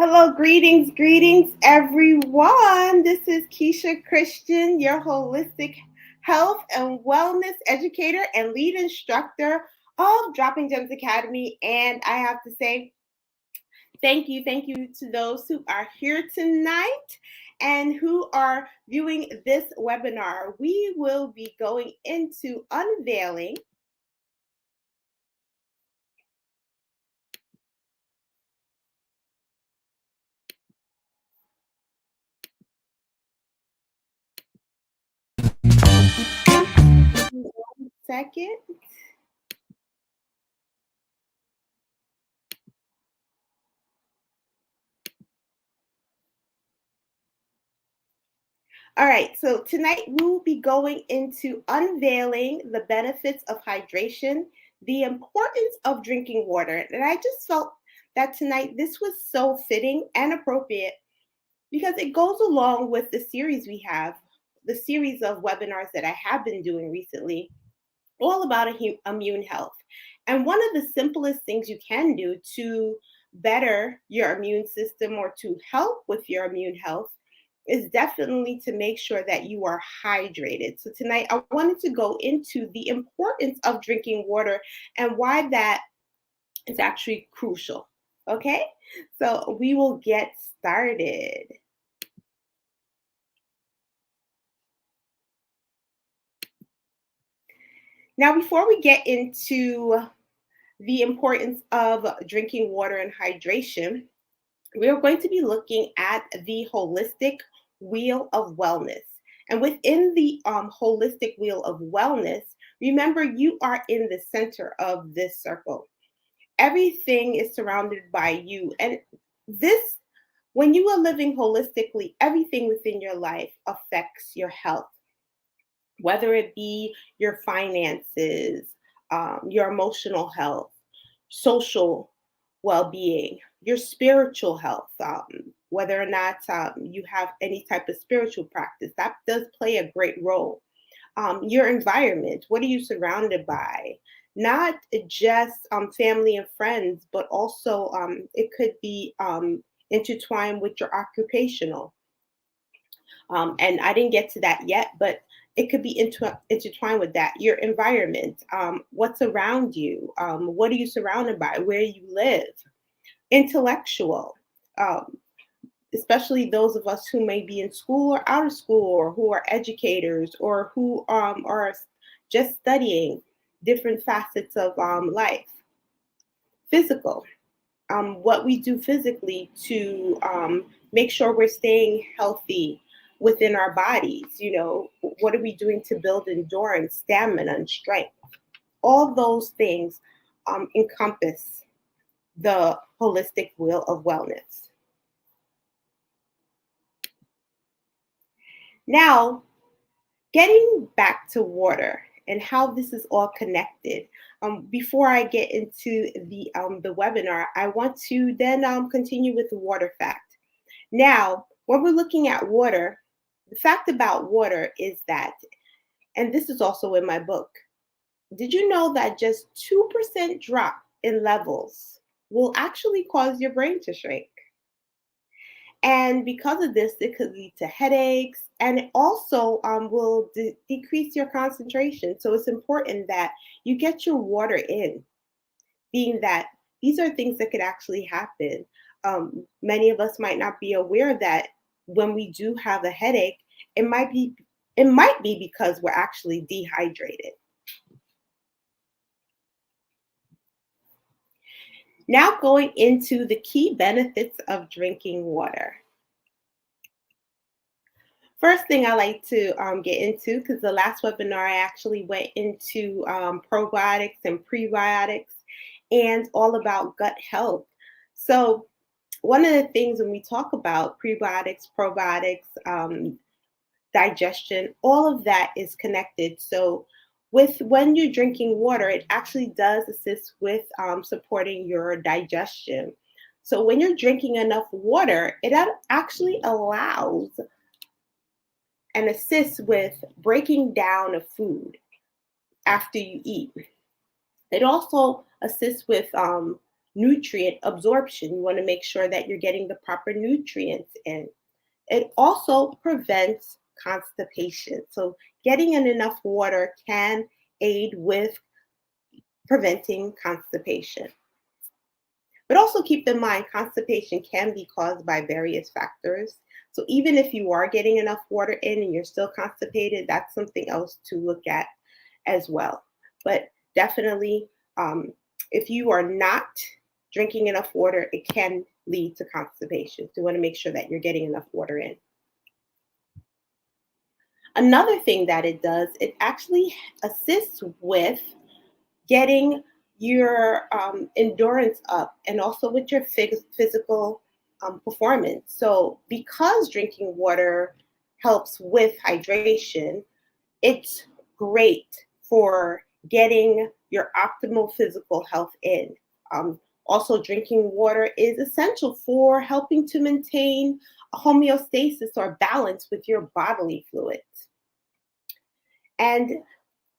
Hello, greetings, everyone. This is Keisha Christian, your holistic health and wellness educator and lead instructor of Dropping Gems Academy. And I have to say, thank you to those who are here tonight and who are viewing this webinar. We will be going into unveiling. One second. All right, so tonight we will be going into unveiling the benefits of hydration, the importance of drinking water. And I just felt that tonight this was so fitting and appropriate because it goes along with the series we have, the series of webinars that I have been doing recently, all about immune health. And one of the simplest things you can do to better your immune system or to help with your immune health is definitely to make sure that you are hydrated. So tonight I wanted to go into the importance of drinking water and why that is actually crucial. Okay? So we will get started. Now, before we get into the importance of drinking water and hydration, we are going to be looking at the holistic wheel of wellness. And within the holistic wheel of wellness, remember you are in the center of this circle. Everything is surrounded by you. And this, when you are living holistically, everything within your life affects your health, whether it be your finances, your emotional health, social well being, your spiritual health, whether or not you have any type of spiritual practice, that does play a great role. Your environment, what are you surrounded by? Not just family and friends, but also it could be intertwined with your occupational. And I didn't get to that yet, but it could be intertwined with that. Your environment, what's around you, what are you surrounded by, where you live, intellectual, um, especially those of us who may be in school or out of school, or who are educators, or who are just studying different facets of life. Physical, what we do physically to make sure we're staying healthy within our bodies. You know, what are we doing to build endurance, stamina, and strength? All those things encompass the holistic wheel of wellness. Now, getting back to water and how this is all connected. Before I get into the webinar, I want to then continue with the water fact. Now, when we're looking at water, the fact about water is that, and this is also in my book, did you know that just 2% drop in levels will actually cause your brain to shrink? And because of this, it could lead to headaches, and it also will decrease your concentration. So it's important that you get your water in, being that these are things that could actually happen. Many of us might not be aware that when we do have a headache, it might be it might be because we're actually dehydrated. Now going into the key benefits of drinking water. First thing I like to get into, because the last webinar I actually went into probiotics and prebiotics and all about gut health. So one of the things when we talk about prebiotics, probiotics, digestion, all of that is connected. So with when you're drinking water, it actually does assist with supporting your digestion. So when you're drinking enough water, it actually allows and assists with breaking down of food after you eat. It also assists with nutrient absorption. You want to make sure that you're getting the proper nutrients in. It also prevents constipation. So, getting in enough water can aid with preventing constipation. But also keep in mind, constipation can be caused by various factors. So, even if you are getting enough water in and you're still constipated, that's something else to look at as well. But definitely, um, if you are not drinking enough water, it can lead to constipation. So, you want to make sure that you're getting enough water in. Another thing that it does, it actually assists with getting your endurance up and also with your physical performance. So, because drinking water helps with hydration, it's great for getting your optimal physical health in. Also, drinking water is essential for helping to maintain a homeostasis or balance with your bodily fluids. And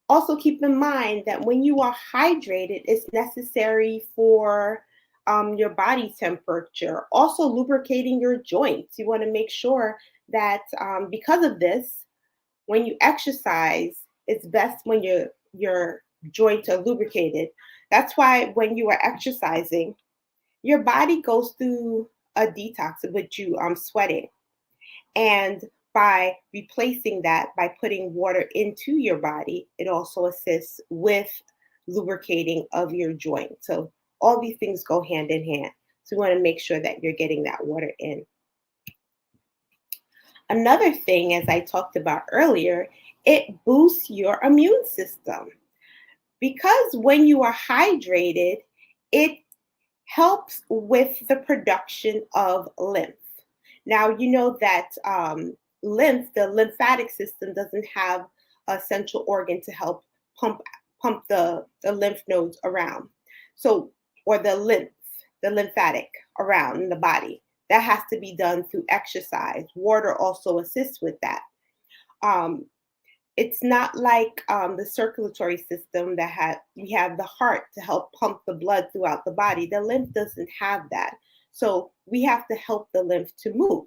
also keep in mind that when you are hydrated, it's necessary for your body temperature, also lubricating your joints. You want to make sure that because of this, when you exercise, it's best when your joints are lubricated. That's why when you are exercising, your body goes through a detox with you sweating. And by replacing that, by putting water into your body, it also assists with lubricating of your joint. So all these things go hand in hand. So we want to make sure that you're getting that water in. Another thing, as I talked about earlier, it boosts your immune system. Because when you are hydrated, it helps with the production of lymph. Now, you know that the lymphatic system doesn't have a central organ to help pump the lymph nodes around. So, or the lymphatic around in the body. That has to be done through exercise. Water also assists with that. Um, it's not like the circulatory system we have the heart to help pump the blood throughout the body. The lymph doesn't have that. So we have to help the lymph to move.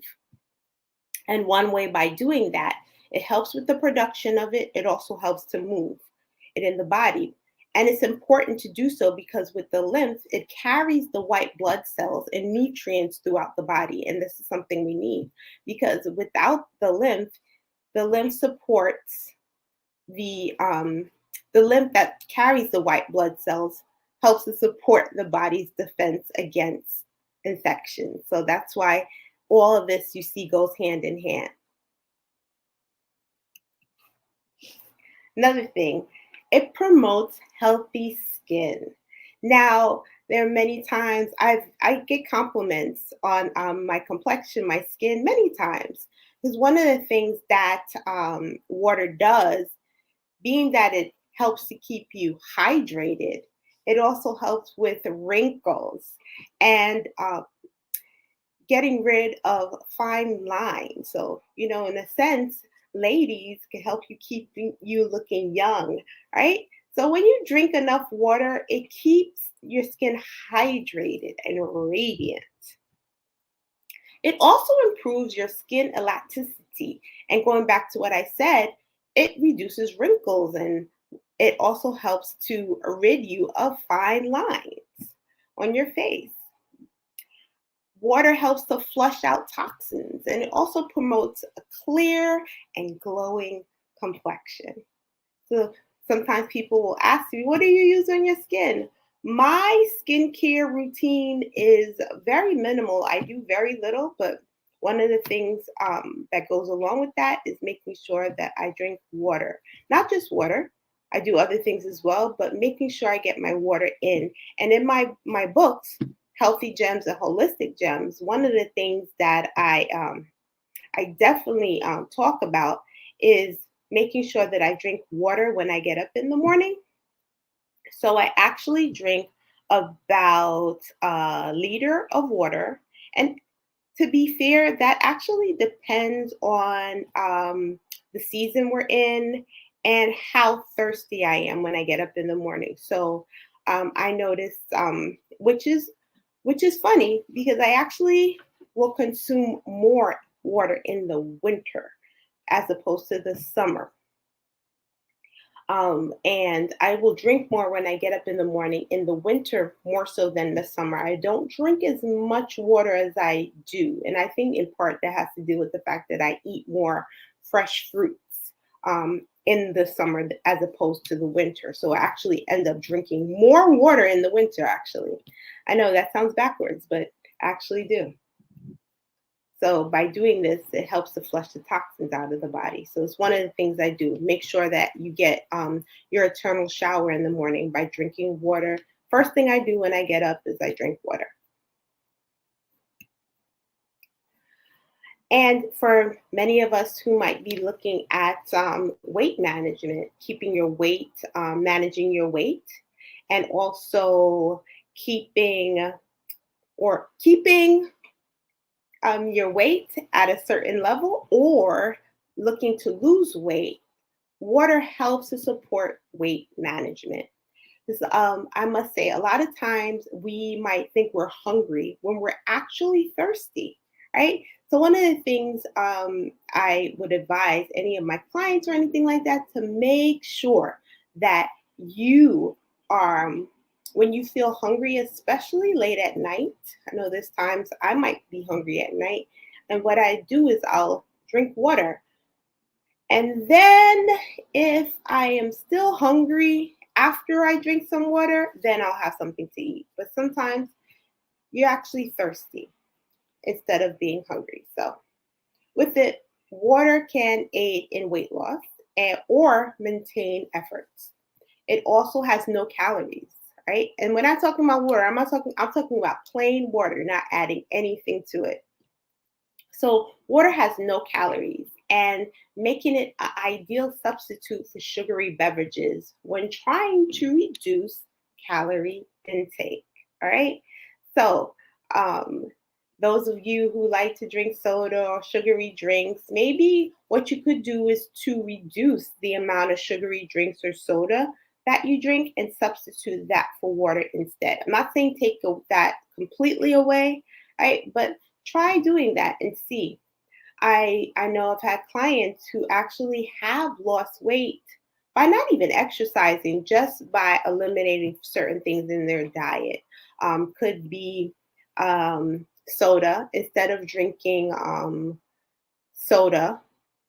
And one way by doing that, it helps with the production of it. It also helps to move it in the body. And it's important to do so because with the lymph, it carries the white blood cells and nutrients throughout the body. And this is something we need because without the lymph supports the lymph that carries the white blood cells helps to support the body's defense against infection. So that's why all of this you see goes hand in hand. Another thing, it promotes healthy skin. Now, there are many times I get compliments on my complexion, my skin, many times. Because one of the things that water does, being that it helps to keep you hydrated, it also helps with wrinkles and getting rid of fine lines. So, in a sense, ladies can help you keep you looking young, right? So when you drink enough water, it keeps your skin hydrated and radiant. It also improves your skin elasticity. And going back to what I said, it reduces wrinkles and it also helps to rid you of fine lines on your face. Water helps to flush out toxins and it also promotes a clear and glowing complexion. So sometimes people will ask me, what do you use on your skin? My skincare routine is very minimal. I do very little, but one of the things that goes along with that is making sure that I drink water. Not just water, I do other things as well, but making sure I get my water in. And in my books, Healthy Gemz and Holistic Gemz, one of the things that I definitely talk about is making sure that I drink water when I get up in the morning. So I actually drink about a liter of water. And to be fair, that actually depends on the season we're in and how thirsty I am when I get up in the morning. So I notice, which is which is funny because I actually will consume more water in the winter as opposed to the summer. And I will drink more when I get up in the morning in the winter, more so than the summer. I don't drink as much water as I do. And I think in part that has to do with the fact that I eat more fresh fruits in the summer as opposed to the winter. So I actually end up drinking more water in the winter, actually. I know that sounds backwards, but I actually do. So by doing this, it helps to flush the toxins out of the body. So it's one of the things I do. Make sure that you get your eternal shower in the morning by drinking water. First thing I do when I get up is I drink water. And for many of us who might be looking at weight management, keeping your weight, managing your weight, and also keeping your weight at a certain level or looking to lose weight, water helps to support weight management. I must say, a lot of times we might think we're hungry when we're actually thirsty, right? So, one of the things I would advise any of my clients or anything like that to make sure that you are, when you feel hungry, especially late at night. I know there's times I might be hungry at night. And what I do is I'll drink water. And then if I am still hungry after I drink some water, then I'll have something to eat. But sometimes you're actually thirsty instead of being hungry. So with it, water can aid in weight loss or maintain efforts. It also has no calories, right? And when I'm talking about water, I'm talking about plain water, not adding anything to it. So water has no calories and making it an ideal substitute for sugary beverages when trying to reduce calorie intake. All right. So those of you who like to drink soda or sugary drinks, maybe what you could do is to reduce the amount of sugary drinks or soda that you drink and substitute that for water instead. I'm not saying take that completely away, right? But try doing that and see. I know I've had clients who actually have lost weight by not even exercising, just by eliminating certain things in their diet. Could be soda. Instead of drinking soda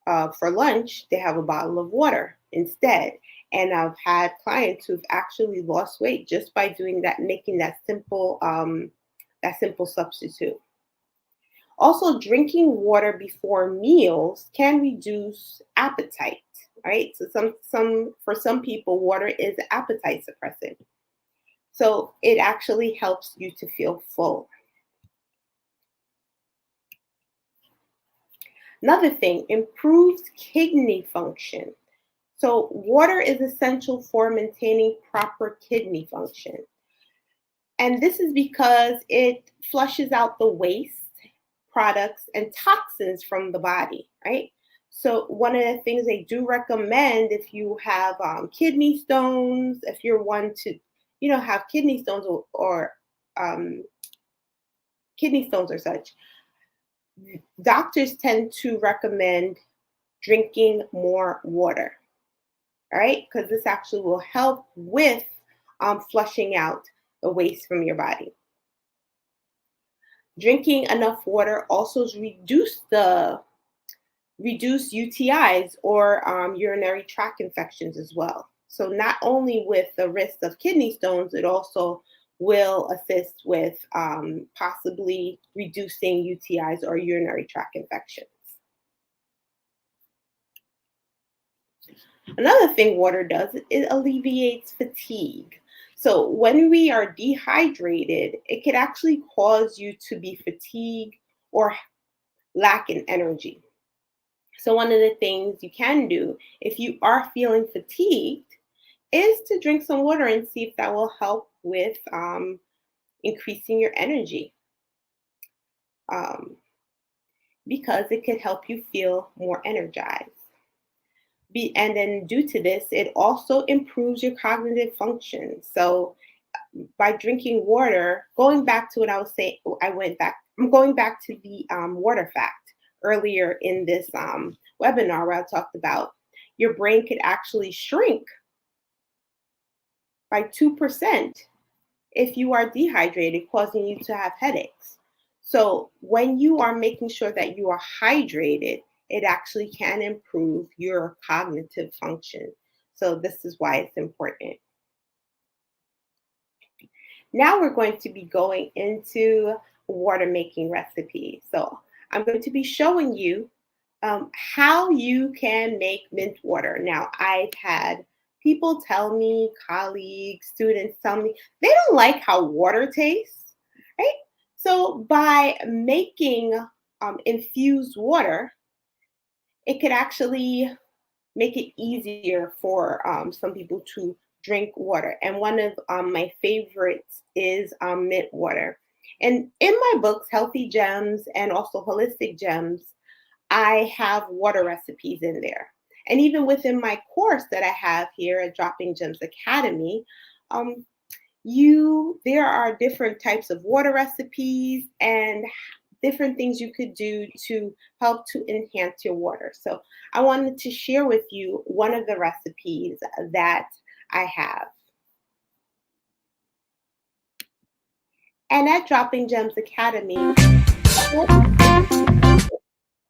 for lunch, they have a bottle of water instead. And I've had clients who've actually lost weight just by doing that, making that simple substitute. Also, drinking water before meals can reduce appetite, right? So for some people, water is an appetite suppressant. So it actually helps you to feel full. Another thing, improves kidney function. So water is essential for maintaining proper kidney function. And this is because it flushes out the waste products and toxins from the body, right? So one of the things they do recommend if you have kidney stones, if you're one to, have kidney stones or kidney stones or such, doctors tend to recommend drinking more water, all right? Because this actually will help with flushing out the waste from your body. Drinking enough water also reduce UTIs or urinary tract infections as well. So not only with the risk of kidney stones, it also will assist with possibly reducing UTIs or urinary tract infections. Another thing water does, it alleviates fatigue. So when we are dehydrated, it could actually cause you to be fatigued or lack in energy. So one of the things you can do if you are feeling fatigued is to drink some water and see if that will help with increasing your energy, because it could help you feel more energized. And then due to this, it also improves your cognitive function. So by drinking water, going back to what I was saying, I'm going back to the water fact earlier in this webinar where I talked about your brain could actually shrink by 2% if you are dehydrated, causing you to have headaches. So when you are making sure that you are hydrated, it actually can improve your cognitive function. So this is why it's important. Now we're going to be going into water making recipes. So I'm going to be showing you how you can make mint water. Now, I've had people tell me, colleagues, students tell me, they don't like how water tastes, right? So by making infused water, it could actually make it easier for some people to drink water. And one of my favorites is mint water. And in my books, Healthy Gemz and also Holistic Gemz, I have water recipes in there. And even within my course that I have here at Dropping Gems Academy, um, there are different types of water recipes and different things you could do to help to enhance your water. So I wanted to share with you one of the recipes that I have. And at Dropping Gems Academy,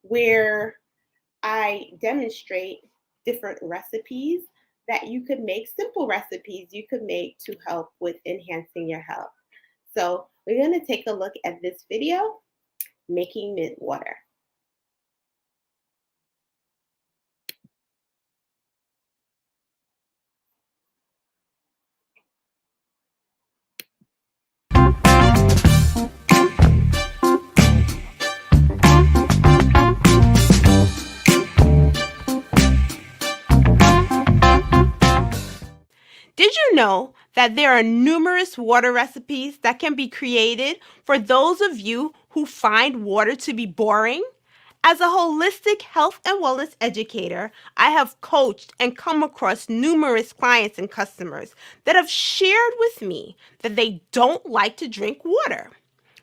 where I demonstrate different recipes that you could make, simple recipes you could make to help with enhancing your health. So we're going to take a look at this video, making mint water. Did you know that there are numerous water recipes that can be created for those of you who find water to be boring? As a holistic health and wellness educator, I have coached and come across numerous clients and customers that have shared with me that they don't like to drink water.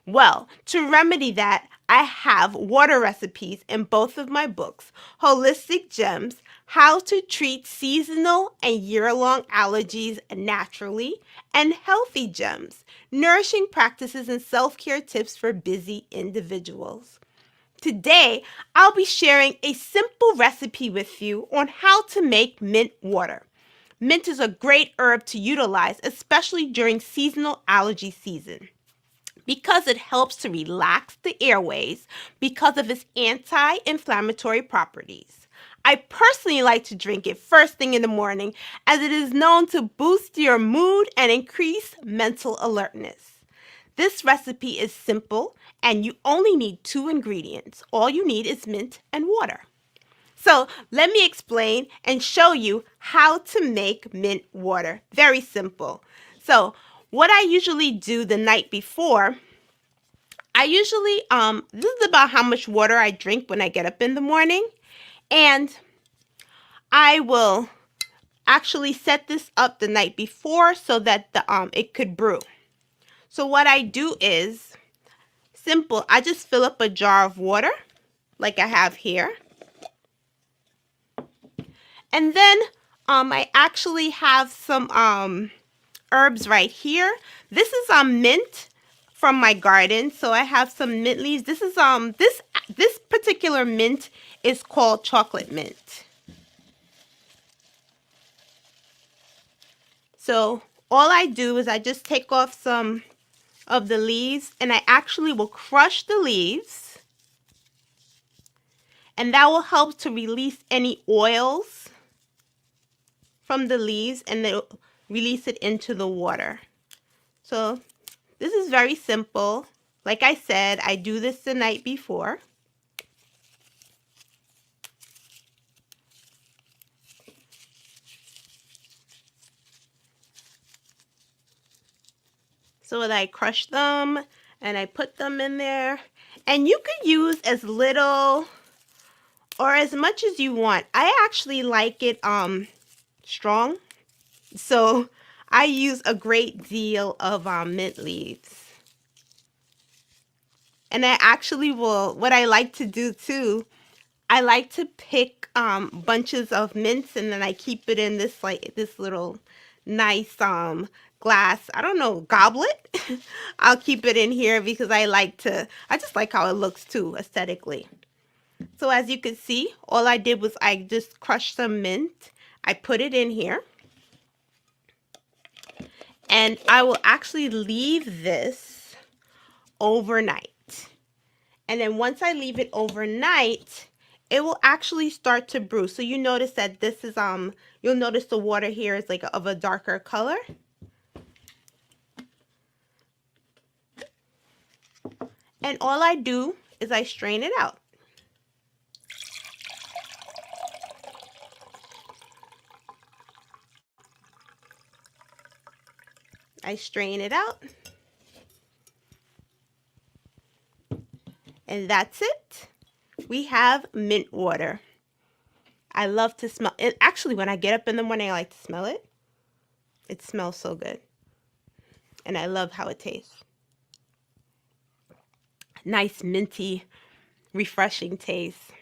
Well, to remedy that, I have water recipes in both of my books, Holistic Gemz, How to Treat Seasonal and Year-Long Allergies Naturally, and Healthy Gemz, Nourishing Practices and Self-Care Tips for Busy Individuals. Today, I'll be sharing a simple recipe with you on how to make mint water. Mint is a great herb to utilize, especially during seasonal allergy season, because it helps to relax the airways because of its anti-inflammatory properties. I personally like to drink it first thing in the morning, as it is known to boost your mood and increase mental alertness. This recipe is simple and you only need 2 ingredients. All you need is mint and water. So let me explain and show you how to make mint water. Very simple. So what I usually do the night before, this is about how much water I drink when I get up in the morning. And I will actually set this up the night before so that it could brew. So what I do is simple. I just fill up a jar of water like I have here. And then I actually have some herbs right here. This is mint from my garden. So I have some mint leaves. This is this particular mint is called chocolate mint. So all I do is I just take off some of the leaves, and I actually will crush the leaves, and that will help to release any oils from the leaves, and then release it into the water. So this is very simple. Like I said, I do this the night before. So I crush them and I put them in there. And you could use as little or as much as you want. I actually like it strong. So I use a great deal of mint leaves. And I actually will, what I like to do too, I like to pick bunches of mints, and then I keep it in this this little nice glass, I don't know, goblet. I'll keep it in here because I just like how it looks too aesthetically. So as you can see, all I did was I just crushed some mint. I put it in here, and I will actually leave this overnight. And then once I leave it overnight, it will actually start to brew. So you notice that this is you'll notice the water here is like of a darker color. And all I do is I strain it out. I strain it out. And that's it. We have mint water. I love to smell it. Actually, when I get up in the morning, I like to smell it. It smells so good. And I love how it tastes. Nice, minty, refreshing taste.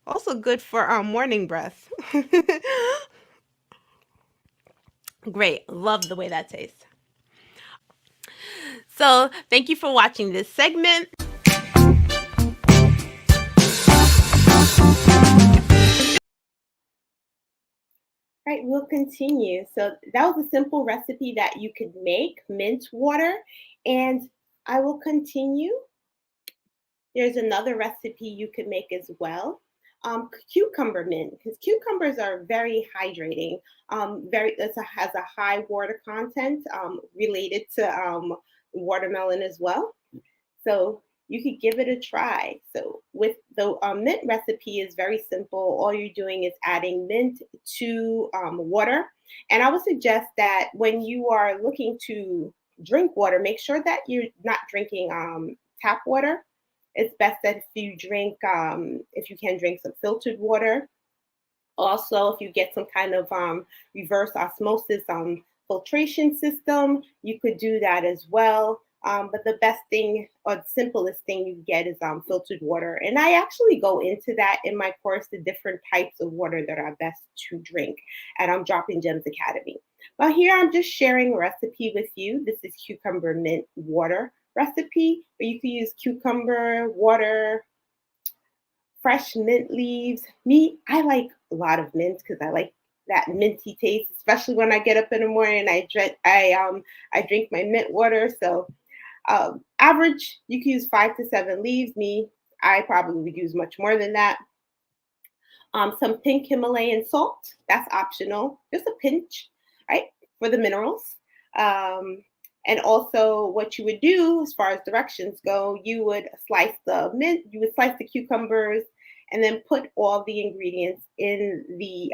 Also good for morning breath. Great. Love the way that tastes. So thank you for watching this segment. Right, we'll continue. So that was a simple recipe that you could make, mint water, and I will continue. There's another recipe you could make as well. Cucumber mint, because cucumbers are very hydrating. Has a high water content related to watermelon as well. So you could give it a try. So with the mint recipe is very simple. All you're doing is adding mint to water. And I would suggest that when you are looking to drink water, make sure that you're not drinking tap water. It's best that if you can drink some filtered water. Also, if you get some kind of reverse osmosis filtration system, you could do that as well. But the best thing or the simplest thing you get is filtered water. And I actually go into that in my course, the different types of water that are best to drink at Dropping Gems Academy. But here I'm just sharing a recipe with you. This is cucumber mint water recipe, or you can use cucumber, water, fresh mint leaves. Me, I like a lot of mint because I like that minty taste, especially when I get up in the morning and I drink my mint water. So average, you can use 5 to 7 leaves. Me, I probably would use much more than that. Some pink Himalayan salt, that's optional, just a pinch, right, for the minerals. Um, and also, what you would do as far as directions go, you would slice the mint, you would slice the cucumbers, and then put all the ingredients in the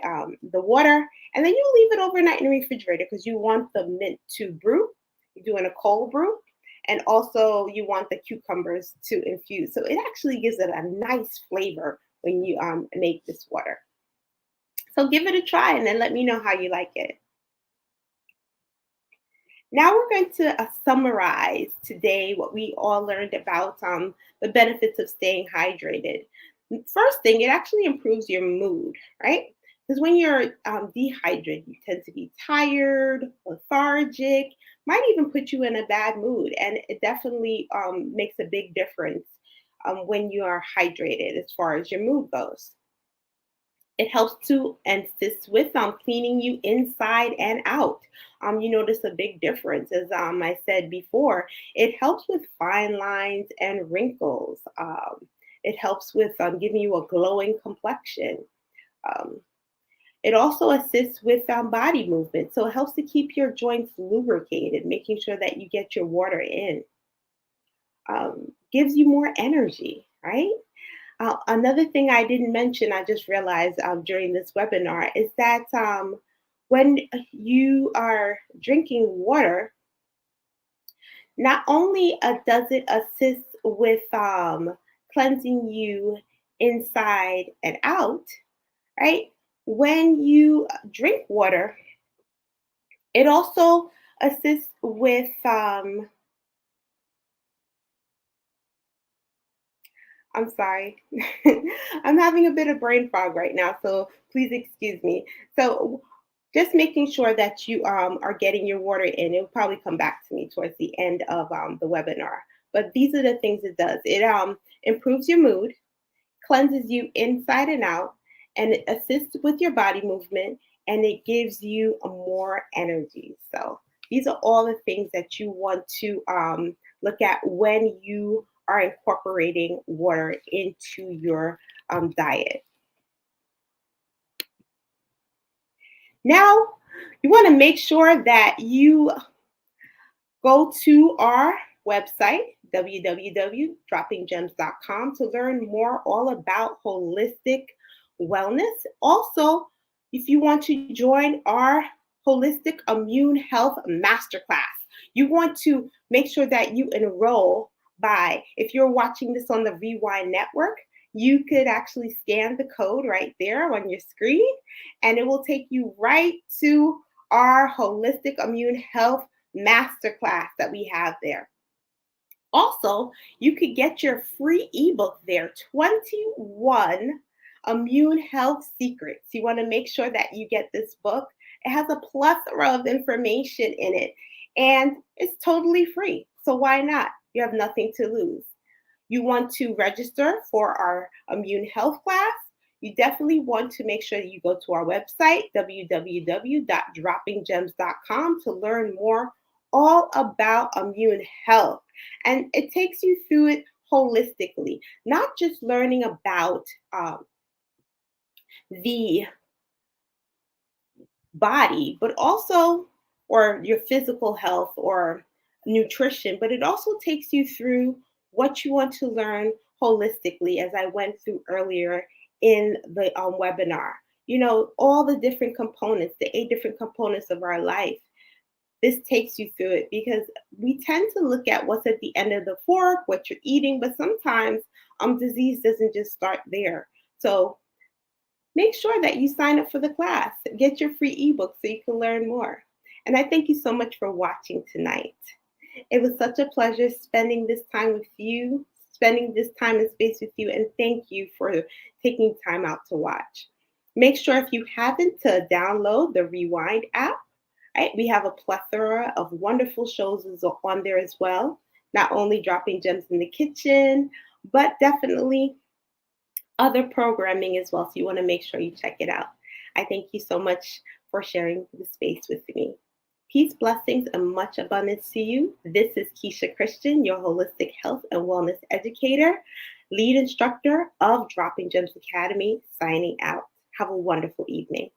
water, and then you leave it overnight in the refrigerator because you want the mint to brew. You're doing a cold brew, and also you want the cucumbers to infuse. So it actually gives it a nice flavor when you make this water. So give it a try and then let me know how you like it. Now we're going to summarize today what we all learned about the benefits of staying hydrated. First thing, it actually improves your mood, right? Because when you're dehydrated, you tend to be tired, lethargic, might even put you in a bad mood. And it definitely makes a big difference when you are hydrated as far as your mood goes. It helps to assist with cleaning you inside and out. You notice a big difference, as I said before. It helps with fine lines and wrinkles. It helps with giving you a glowing complexion. Um, it also assists with body movement, so it helps to keep your joints lubricated, making sure that you get your water in. Gives you more energy, right? Another thing I didn't mention, I just realized during this webinar, is that when you are drinking water, not only does it assist with cleansing you inside and out, right? When you drink water, It also assists with, I'm sorry, I'm having a bit of brain fog right now, so please excuse me. So, just making sure that you are getting your water in. It'll probably come back to me towards the end of the webinar. But these are the things it does. It improves your mood, cleanses you inside and out, and it assists with your body movement, and it gives you more energy. So these are all the things that you want to look at when you are incorporating water into your diet. Now, you want to make sure that you go to our website, www.droppinggems.com, to learn more all about holistic wellness. Also, if you want to join our holistic immune health masterclass, you want to make sure that you enroll by, if you're watching this on the Rewind Network, you could actually scan the code right there on your screen, and it will take you right to our holistic immune health masterclass that we have there. Also, you could get your free ebook there, 21 immune health secrets. You want to make sure that you get this book. It has a plethora of information in it, and it's totally free. So why not? You have nothing to lose. You want to register for our immune health class. You definitely want to make sure that you go to our website, www.droppinggems.com, to learn more all about immune health. And it takes you through it holistically, not just learning about the body, but also, or your physical health or nutrition, but it also takes you through what you want to learn holistically, as I went through earlier in the webinar. You know, all the different components, the 8 different components of our life. This takes you through it because we tend to look at what's at the end of the fork, what you're eating, but sometimes disease doesn't just start there. So make sure that you sign up for the class. Get your free ebook so you can learn more. And I thank you so much for watching tonight. It was such a pleasure spending this time with you, spending this time and space with you, and thank you for taking time out to watch. Make sure, if you haven't, to download the Rewind app. Right? We have a plethora of wonderful shows on there as well. Not only dropping gems in the kitchen, but definitely other programming as well. So you want to make sure you check it out. I thank you so much for sharing the space with me. Peace, blessings, and much abundance to you. This is Keisha Christian, your holistic health and wellness educator, lead instructor of Dropping Gems Academy, signing out. Have a wonderful evening.